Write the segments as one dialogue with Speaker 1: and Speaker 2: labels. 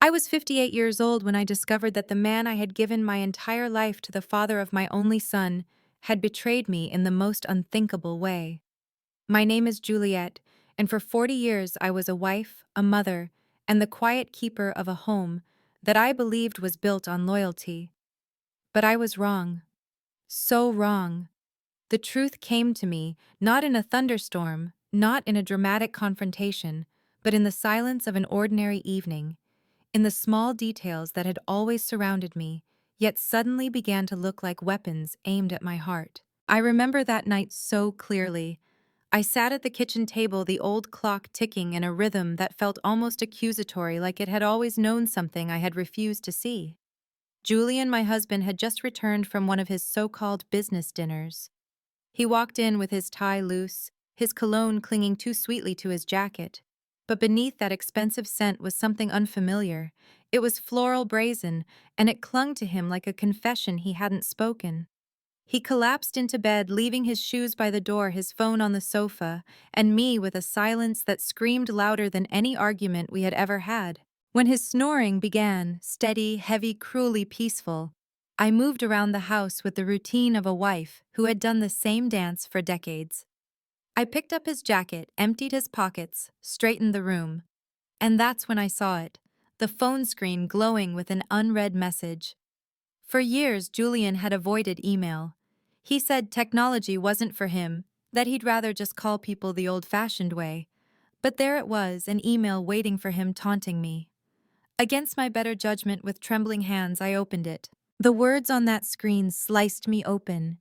Speaker 1: I was 58 years old when I discovered that the man I had given my entire life to, the father of my only son, had betrayed me in the most unthinkable way. My name is Juliet, and for 40 years I was a wife, a mother, and the quiet keeper of a home that I believed was built on loyalty. But I was wrong. So wrong. The truth came to me, not in a thunderstorm, not in a dramatic confrontation, but in the silence of an ordinary evening, in the small details that had always surrounded me, yet suddenly began to look like weapons aimed at my heart. I remember that night so clearly. I sat at the kitchen table, the old clock ticking in a rhythm that felt almost accusatory, like it had always known something I had refused to see. Julian, my husband, had just returned from one of his so-called business dinners. He walked in with his tie loose, his cologne clinging too sweetly to his jacket. But beneath that expensive scent was something unfamiliar. It was floral brazen, and it clung to him like a confession he hadn't spoken. He collapsed into bed, leaving his shoes by the door, his phone on the sofa, and me with a silence that screamed louder than any argument we had ever had. When his snoring began, steady, heavy, cruelly peaceful, I moved around the house with the routine of a wife who had done the same dance for decades. I picked up his jacket, emptied his pockets, straightened the room. And that's when I saw it, the phone screen glowing with an unread message. For years, Julian had avoided email. He said technology wasn't for him, that he'd rather just call people the old-fashioned way. But there it was, an email waiting for him, taunting me. Against my better judgment, with trembling hands, I opened it. The words on that screen sliced me open.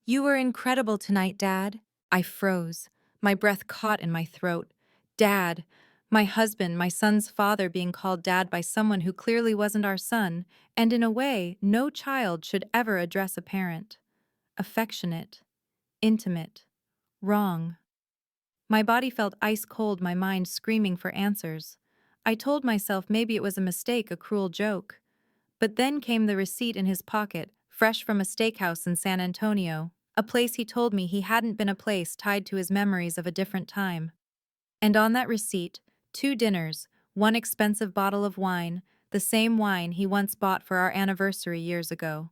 Speaker 1: "You were incredible tonight, Dad." I froze. My breath caught in my throat. Dad. My husband, my son's father, being called Dad by someone who clearly wasn't our son, and in a way, no child should ever address a parent. Affectionate. Intimate. Wrong. My body felt ice cold, my mind screaming for answers. I told myself maybe it was a mistake, a cruel joke. But then came the receipt in his pocket, fresh from a steakhouse in San Antonio, a place he told me he hadn't been, a place tied to his memories of a different time. And on that receipt, 2 dinners, one expensive bottle of wine, the same wine he once bought for our anniversary years ago.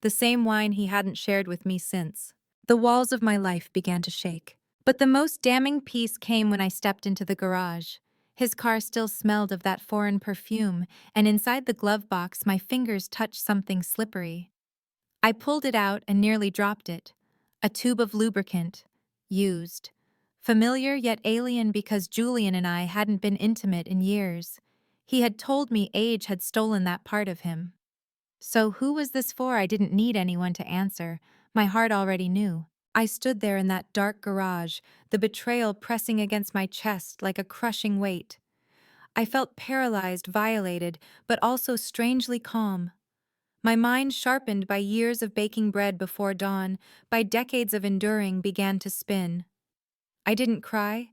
Speaker 1: The same wine he hadn't shared with me since. The walls of my life began to shake. But the most damning piece came when I stepped into the garage. His car still smelled of that foreign perfume, and inside the glove box my fingers touched something slippery. I pulled it out and nearly dropped it. A tube of lubricant. Used. Familiar yet alien, because Julian and I hadn't been intimate in years. He had told me age had stolen that part of him. So who was this for? I didn't need anyone to answer. My heart already knew. I stood there in that dark garage, the betrayal pressing against my chest like a crushing weight. I felt paralyzed, violated, but also strangely calm. My mind, sharpened by years of baking bread before dawn, by decades of enduring, began to spin. I didn't cry.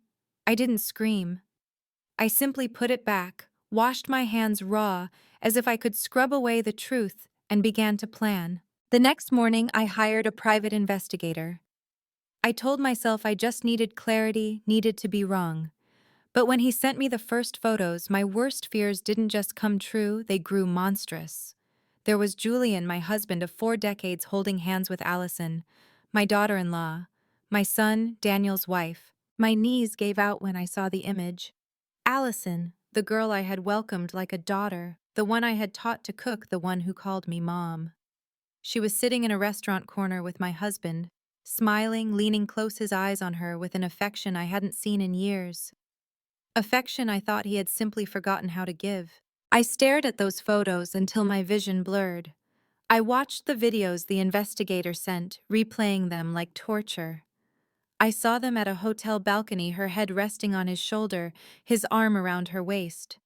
Speaker 1: I didn't scream. I simply put it back, washed my hands raw, as if I could scrub away the truth, and began to plan. The next morning, I hired a private investigator. I told myself I just needed clarity, needed to be wrong. But when he sent me the first photos, my worst fears didn't just come true, they grew monstrous. There was Julian, my husband of 4 decades, holding hands with Allison, my daughter-in-law, my son, Daniel's wife. My knees gave out when I saw the image. Allison, the girl I had welcomed like a daughter, the one I had taught to cook, the one who called me Mom. She was sitting in a restaurant corner with my husband, smiling, leaning close, his eyes on her with an affection I hadn't seen in years. Affection I thought he had simply forgotten how to give. I stared at those photos until my vision blurred. I watched the videos the investigator sent, replaying them like torture. I saw them at a hotel balcony, her head resting on his shoulder, his arm around her waist.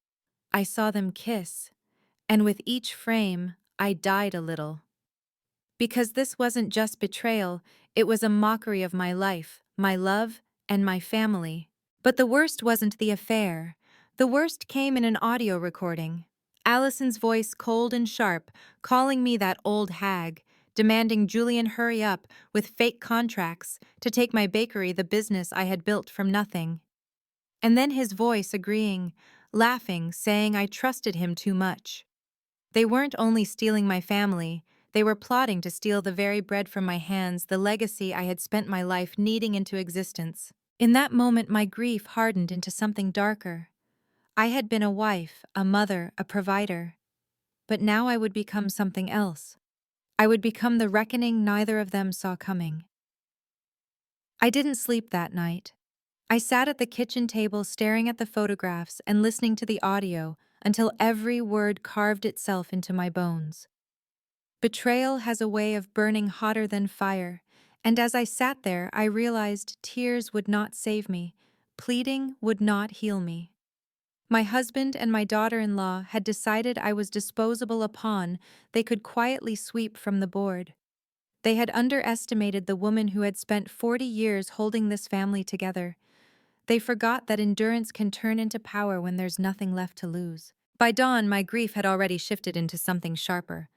Speaker 1: I saw them kiss, and with each frame, I died a little. Because this wasn't just betrayal, it was a mockery of my life, my love, and my family. But the worst wasn't the affair. The worst came in an audio recording. Allison's voice, cold and sharp, calling me that old hag, demanding Julian hurry up with fake contracts to take my bakery, the business I had built from nothing. And then his voice agreeing, laughing, saying I trusted him too much. They weren't only stealing my family, they were plotting to steal the very bread from my hands, the legacy I had spent my life kneading into existence. In that moment, my grief hardened into something darker. I had been a wife, a mother, a provider. But now I would become something else. I would become the reckoning neither of them saw coming. I didn't sleep that night. I sat at the kitchen table staring at the photographs and listening to the audio until every word carved itself into my bones. Betrayal has a way of burning hotter than fire, and as I sat there, I realized tears would not save me, pleading would not heal me. My husband and my daughter-in-law had decided I was disposable, a pawn they could quietly sweep from the board. They had underestimated the woman who had spent 40 years holding this family together. They forgot that endurance can turn into power when there's nothing left to lose. By dawn, my grief had already shifted into something sharper.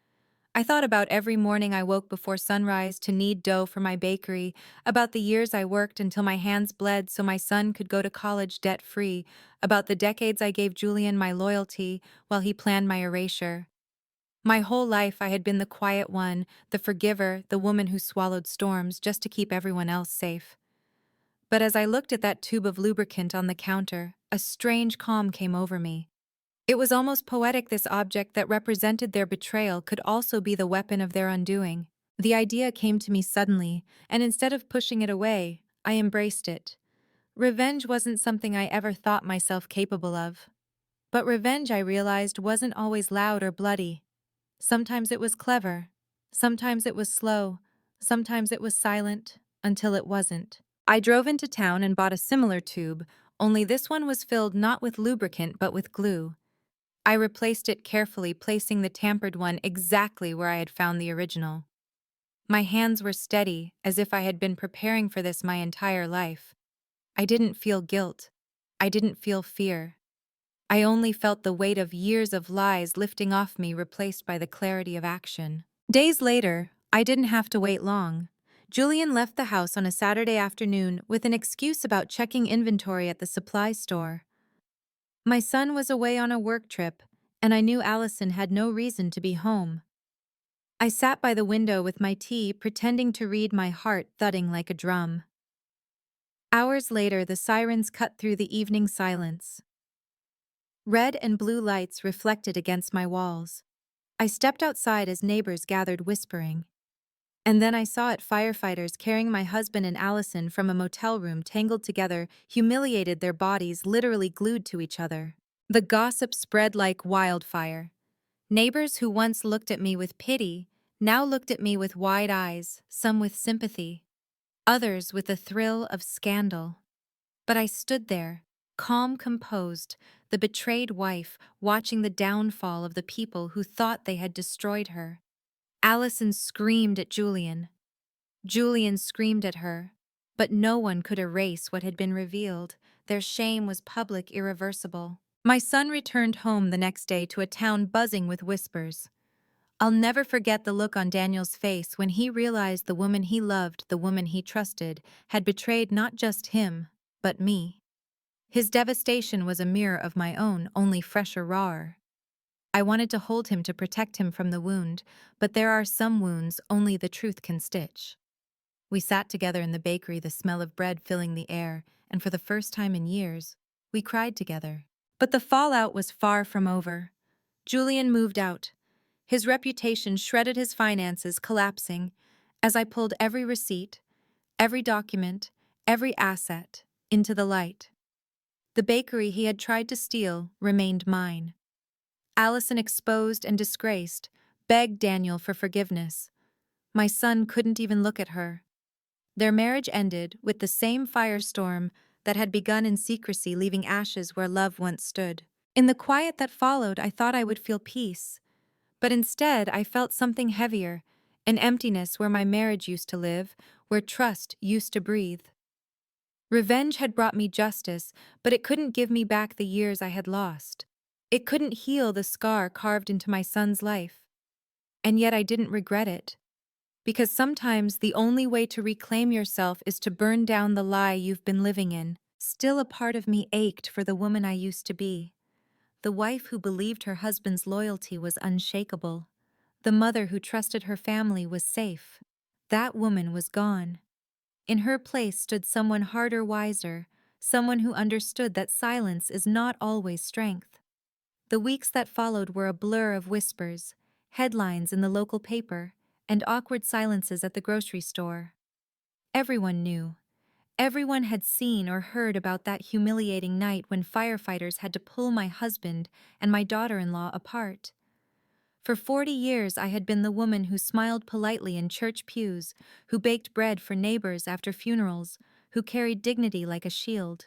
Speaker 1: I thought about every morning I woke before sunrise to knead dough for my bakery, about the years I worked until my hands bled so my son could go to college debt-free, about the decades I gave Julian my loyalty while he planned my erasure. My whole life I had been the quiet one, the forgiver, the woman who swallowed storms just to keep everyone else safe. But as I looked at that tube of lubricant on the counter, a strange calm came over me. It was almost poetic. This object that represented their betrayal could also be the weapon of their undoing. The idea came to me suddenly, and instead of pushing it away, I embraced it. Revenge wasn't something I ever thought myself capable of. But revenge, I realized, wasn't always loud or bloody. Sometimes it was clever. Sometimes it was slow. Sometimes it was silent, until it wasn't. I drove into town and bought a similar tube, only this one was filled not with lubricant but with glue. I replaced it carefully, placing the tampered one exactly where I had found the original. My hands were steady, as if I had been preparing for this my entire life. I didn't feel guilt. I didn't feel fear. I only felt the weight of years of lies lifting off me, replaced by the clarity of action. Days later, I didn't have to wait long. Julian left the house on a Saturday afternoon with an excuse about checking inventory at the supply store. My son was away on a work trip, and I knew Allison had no reason to be home. I sat by the window with my tea, pretending to read, my heart thudding like a drum. Hours later, the sirens cut through the evening silence. Red and blue lights reflected against my walls. I stepped outside as neighbors gathered whispering. And then I saw it, firefighters carrying my husband and Allison from a motel room, tangled together, humiliated, their bodies literally glued to each other. The gossip spread like wildfire. Neighbors who once looked at me with pity now looked at me with wide eyes, some with sympathy, others with the thrill of scandal. But I stood there, calm, composed, the betrayed wife, watching the downfall of the people who thought they had destroyed her. Allison screamed at Julian. Julian screamed at her. But no one could erase what had been revealed. Their shame was public, irreversible. My son returned home the next day to a town buzzing with whispers. I'll never forget the look on Daniel's face when he realized the woman he loved, the woman he trusted, had betrayed not just him, but me. His devastation was a mirror of my own, only fresher, rawer. I wanted to hold him to protect him from the wound, but there are some wounds only the truth can stitch. We sat together in the bakery, the smell of bread filling the air, and for the first time in years, we cried together. But the fallout was far from over. Julian moved out. His reputation shredded, his finances collapsing, as I pulled every receipt, every document, every asset into the light. The bakery he had tried to steal remained mine. Allison, exposed and disgraced, begged Daniel for forgiveness. My son couldn't even look at her. Their marriage ended with the same firestorm that had begun in secrecy, leaving ashes where love once stood. In the quiet that followed, I thought I would feel peace. But instead, I felt something heavier, an emptiness where my marriage used to live, where trust used to breathe. Revenge had brought me justice, but it couldn't give me back the years I had lost. It couldn't heal the scar carved into my son's life. And yet I didn't regret it. Because sometimes the only way to reclaim yourself is to burn down the lie you've been living in. Still, a part of me ached for the woman I used to be. The wife who believed her husband's loyalty was unshakable. The mother who trusted her family was safe. That woman was gone. In her place stood someone harder, wiser, someone who understood that silence is not always strength. The weeks that followed were a blur of whispers, headlines in the local paper, and awkward silences at the grocery store. Everyone knew. Everyone had seen or heard about that humiliating night when firefighters had to pull my husband and my daughter-in-law apart. For 40 years I had been the woman who smiled politely in church pews, who baked bread for neighbors after funerals, who carried dignity like a shield.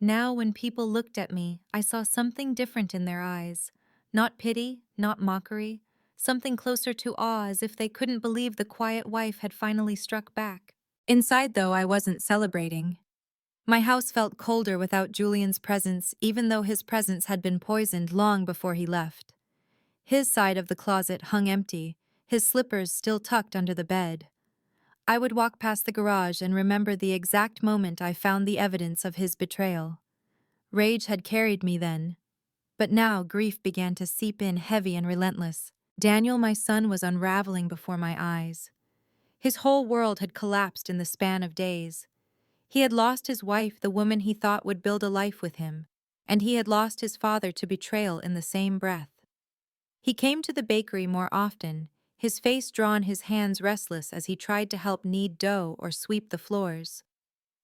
Speaker 1: Now when people looked at me, I saw something different in their eyes. Not pity, not mockery, something closer to awe, as if they couldn't believe the quiet wife had finally struck back. Inside, though, I wasn't celebrating. My house felt colder without Julian's presence, even though his presence had been poisoned long before he left. His side of the closet hung empty, his slippers still tucked under the bed. I would walk past the garage and remember the exact moment I found the evidence of his betrayal. Rage had carried me then, but now grief began to seep in heavy and relentless. Daniel, my son, was unraveling before my eyes. His whole world had collapsed in the span of days. He had lost his wife, the woman he thought would build a life with him, and he had lost his father to betrayal in the same breath. He came to the bakery more often, his face drawn, his hands restless as he tried to help knead dough or sweep the floors.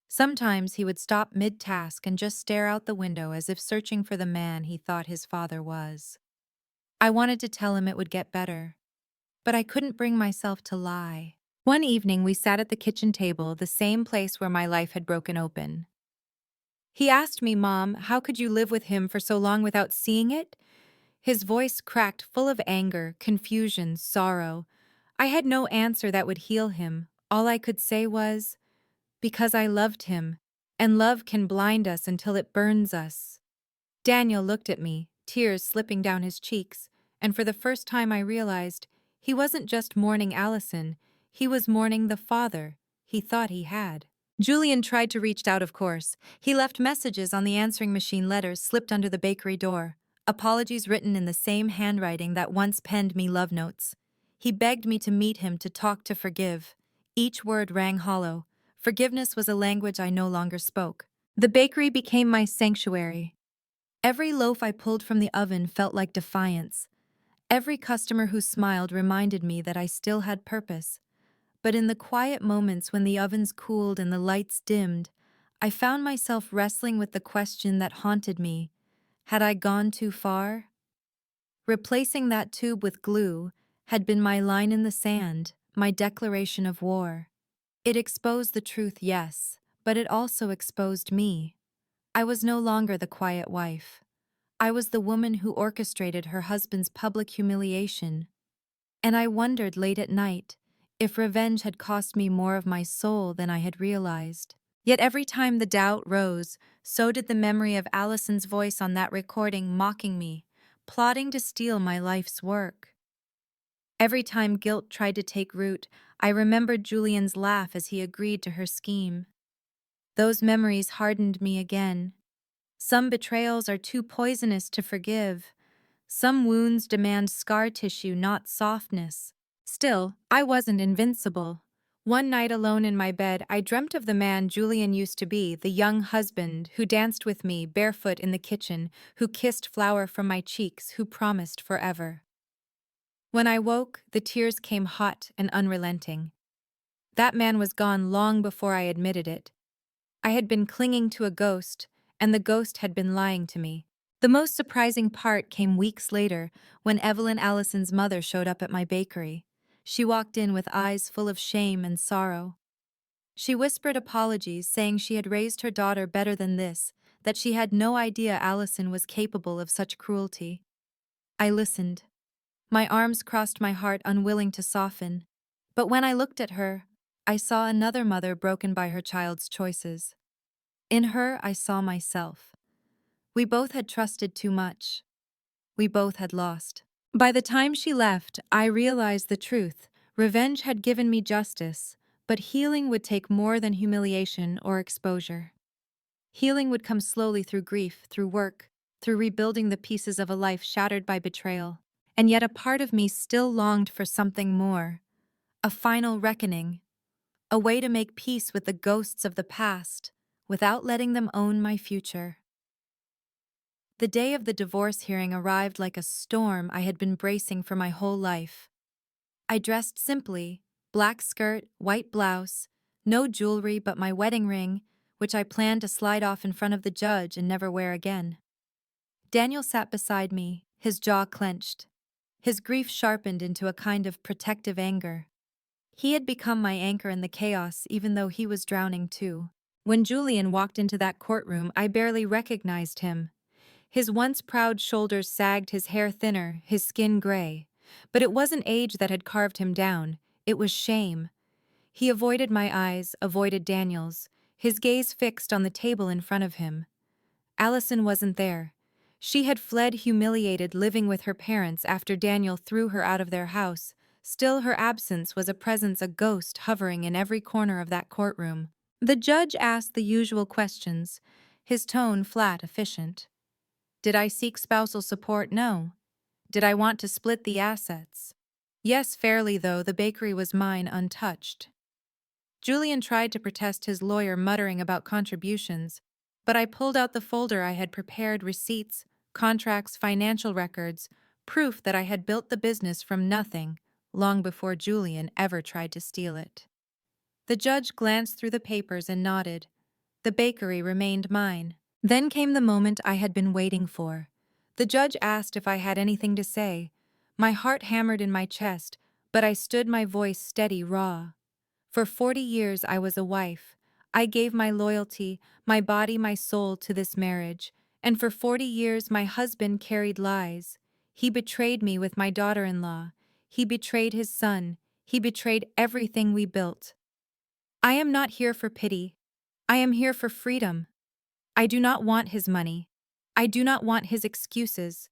Speaker 1: Sometimes he would stop mid-task and just stare out the window as if searching for the man he thought his father was. I wanted to tell him it would get better, but I couldn't bring myself to lie. One evening we sat at the kitchen table, the same place where my life had broken open. He asked me, "Mom, how could you live with him for so long without seeing it?" His voice cracked, full of anger, confusion, sorrow. I had no answer that would heal him. All I could say was, "Because I loved him, and love can blind us until it burns us." Daniel looked at me, tears slipping down his cheeks, and for the first time I realized he wasn't just mourning Allison, he was mourning the father he thought he had. Julian tried to reach out, of course. He left messages on the answering machine, letters slipped under the bakery door, apologies written in the same handwriting that once penned me love notes. He begged me to meet him, to talk, to forgive. Each word rang hollow. Forgiveness was a language I no longer spoke. The bakery became my sanctuary. Every loaf I pulled from the oven felt like defiance. Every customer who smiled reminded me that I still had purpose. But in the quiet moments when the ovens cooled and the lights dimmed, I found myself wrestling with the question that haunted me. Had I gone too far? Replacing that tube with glue had been my line in the sand, my declaration of war. It exposed the truth, yes, but it also exposed me. I was no longer the quiet wife. I was the woman who orchestrated her husband's public humiliation. And I wondered late at night if revenge had cost me more of my soul than I had realized. Yet every time the doubt rose, so did the memory of Allison's voice on that recording, mocking me, plotting to steal my life's work. Every time guilt tried to take root, I remembered Julian's laugh as he agreed to her scheme. Those memories hardened me again. Some betrayals are too poisonous to forgive. Some wounds demand scar tissue, not softness. Still, I wasn't invincible. One night alone in my bed, I dreamt of the man Julian used to be, the young husband who danced with me barefoot in the kitchen, who kissed flour from my cheeks, who promised forever. When I woke, the tears came hot and unrelenting. That man was gone long before I admitted it. I had been clinging to a ghost, and the ghost had been lying to me. The most surprising part came weeks later, when Evelyn, Allison's mother, showed up at my bakery. She walked in with eyes full of shame and sorrow. She whispered apologies, saying she had raised her daughter better than this, that she had no idea Allison was capable of such cruelty. I listened. My arms crossed my heart, unwilling to soften. But when I looked at her, I saw another mother broken by her child's choices. In her, I saw myself. We both had trusted too much. We both had lost. By the time she left, I realized the truth. Revenge had given me justice, but healing would take more than humiliation or exposure. Healing would come slowly through grief, through work, through rebuilding the pieces of a life shattered by betrayal. And yet a part of me still longed for something more, a final reckoning, a way to make peace with the ghosts of the past without letting them own my future. The day of the divorce hearing arrived like a storm I had been bracing for my whole life. I dressed simply, black skirt, white blouse, no jewelry but my wedding ring, which I planned to slide off in front of the judge and never wear again. Daniel sat beside me, his jaw clenched. His grief sharpened into a kind of protective anger. He had become my anchor in the chaos even though he was drowning too. When Julian walked into that courtroom, I barely recognized him. His once proud shoulders sagged, his hair thinner, his skin gray. But it wasn't age that had carved him down, it was shame. He avoided my eyes, avoided Daniel's, his gaze fixed on the table in front of him. Allison wasn't there. She had fled humiliated, living with her parents after Daniel threw her out of their house. Still, her absence was a presence, a ghost hovering in every corner of that courtroom. The judge asked the usual questions, his tone flat, efficient. Did I seek spousal support? No. Did I want to split the assets? Yes, fairly though, the bakery was mine untouched. Julian tried to protest, his lawyer muttering about contributions, but I pulled out the folder I had prepared, receipts, contracts, financial records, proof that I had built the business from nothing, long before Julian ever tried to steal it. The judge glanced through the papers and nodded. The bakery remained mine. Then came the moment I had been waiting for. The judge asked if I had anything to say. My heart hammered in my chest, but I stood, my voice steady, raw. For 40 years I was a wife. I gave my loyalty, my body, my soul to this marriage. And for 40 years my husband carried lies. He betrayed me with my daughter-in-law. He betrayed his son. He betrayed everything we built. I am not here for pity. I am here for freedom. I do not want his money. I do not want his excuses.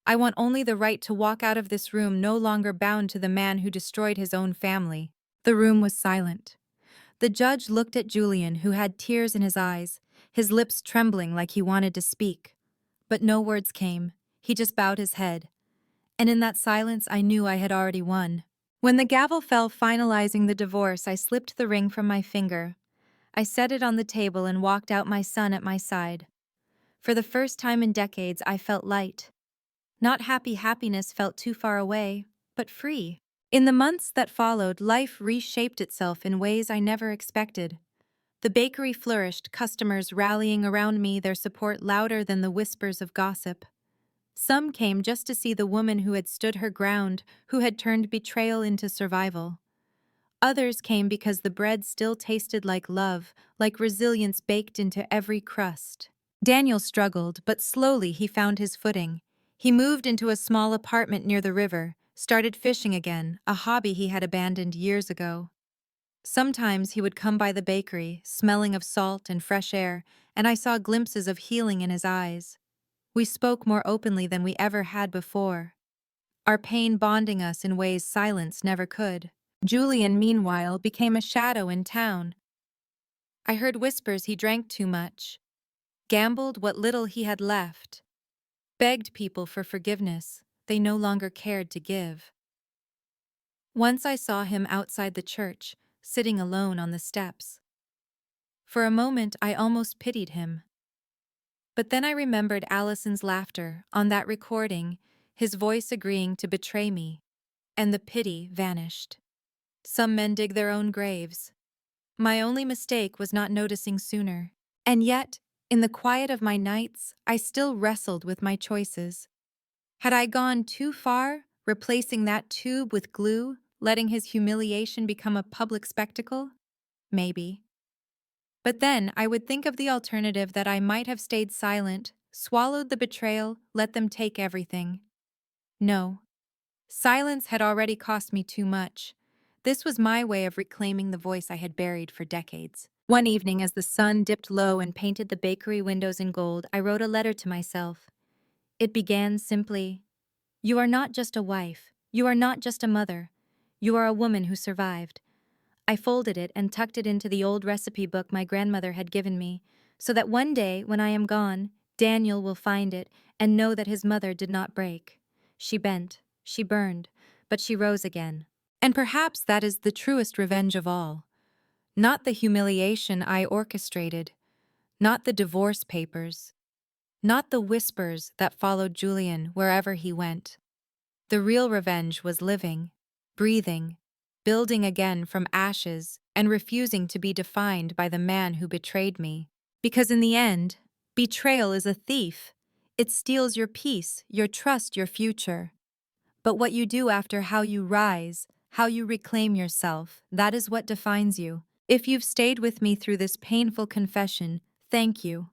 Speaker 1: I want only the right to walk out of this room no longer bound to the man who destroyed his own family. The room was silent. The judge looked at Julian, who had tears in his eyes, his lips trembling like he wanted to speak. But no words came. He just bowed his head. And in that silence I knew I had already won. When the gavel fell finalizing the divorce, I slipped the ring from my finger. I set it on the table and walked out, my son at my side. For the first time in decades, I felt light. Not happy, happiness felt too far away, but free. In the months that followed, life reshaped itself in ways I never expected. The bakery flourished, customers rallying around me, their support louder than the whispers of gossip. Some came just to see the woman who had stood her ground, who had turned betrayal into survival. Others came because the bread still tasted like love, like resilience baked into every crust. Daniel struggled, but slowly he found his footing. He moved into a small apartment near the river, started fishing again, a hobby he had abandoned years ago. Sometimes he would come by the bakery, smelling of salt and fresh air, and I saw glimpses of healing in his eyes. We spoke more openly than we ever had before, our pain bonding us in ways silence never could. Julian, meanwhile, became a shadow in town. I heard whispers he drank too much, gambled what little he had left, begged people for forgiveness they no longer cared to give. Once I saw him outside the church, sitting alone on the steps. For a moment I almost pitied him. But then I remembered Allison's laughter on that recording, his voice agreeing to betray me, and the pity vanished. Some men dig their own graves. My only mistake was not noticing sooner. And yet, in the quiet of my nights, I still wrestled with my choices. Had I gone too far, replacing that tube with glue, letting his humiliation become a public spectacle? Maybe. But then I would think of the alternative, that I might have stayed silent, swallowed the betrayal, let them take everything. No. Silence had already cost me too much. This was my way of reclaiming the voice I had buried for decades. One evening, as the sun dipped low and painted the bakery windows in gold, I wrote a letter to myself. It began simply, "You are not just a wife. You are not just a mother. You are a woman who survived." I folded it and tucked it into the old recipe book my grandmother had given me, so that one day, when I am gone, Daniel will find it and know that his mother did not break. She bent, she burned, but she rose again. And perhaps that is the truest revenge of all. Not the humiliation I orchestrated, not the divorce papers, not the whispers that followed Julian wherever he went. The real revenge was living, breathing, building again from ashes, and refusing to be defined by the man who betrayed me. Because in the end, betrayal is a thief. It steals your peace, your trust, your future. But what you do after, how you rise, how you reclaim yourself, that is what defines you. If you've stayed with me through this painful confession, thank you.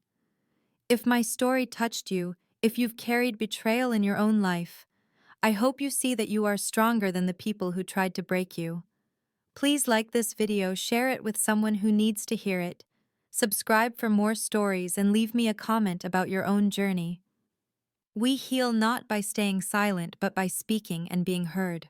Speaker 1: If my story touched you, if you've carried betrayal in your own life, I hope you see that you are stronger than the people who tried to break you. Please like this video, share it with someone who needs to hear it. Subscribe for more stories and leave me a comment about your own journey. We heal not by staying silent but by speaking and being heard.